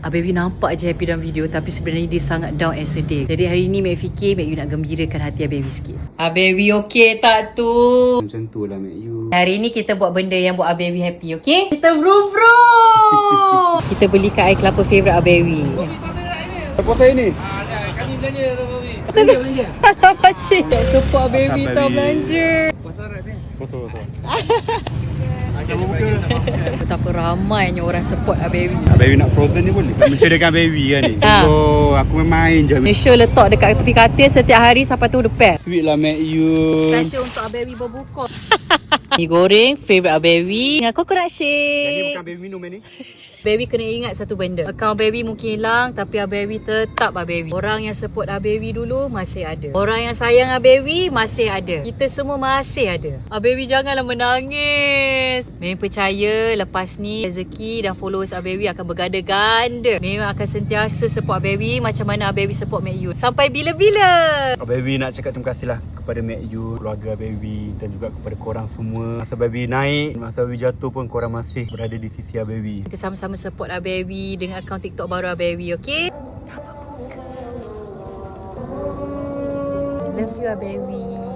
Abewi nampak je happy dalam video, tapi sebenarnya dia sangat down and sedih. Jadi hari ni Mek fikir Mek Yu nak gembirakan hati Abewi sikit. Abewi okey tak tu? Macam tu lah Mek Yu. Hari ni kita buat benda yang buat Abewi happy, okey? Kita vroom-vroom! Kita belikan air kelapa favourite Abewi. Apa saya ni? Kami belanja Rawi. Belanja. Pakcik tak support Abewi tau belanja. Pasaran ni. Betul. Betapa ramainya orang support Abewi. Baby nak frozen ni boleh? Mencederakan baby kan ni. Oh, aku main je. Make sure letak dekat tepi katil setiap hari sampai tu depan. Sweet lah Mek Yu. Special untuk Abewi berbuka. Mi goreng favourite Abewi dengan coconut Yang ni shake. bukan baby minum ni. Abewi kena ingat satu benda. Akaun Abewi mungkin hilang, tapi Abewi tetap Abewi. Orang yang support Abewi dulu masih ada. Orang yang sayang Abewi masih ada. Kita semua masih ada. Abewi janganlah menangis. Memang percaya lepas ni rezeki dan followers Abewi akan berganda-ganda. Memang akan sentiasa support Abewi macam mana Abewi support Mek Yu. Sampai bila-bila. Baby nak cakap terima kasih lah kepada Mek Yu, keluarga Baby dan juga kepada korang semua. Masa Baby naik, masa Baby jatuh pun korang masih berada di sisi Baby. Kita sama-sama support Abewi dengan akaun TikTok baru Abewi, okey? Love you Abewi.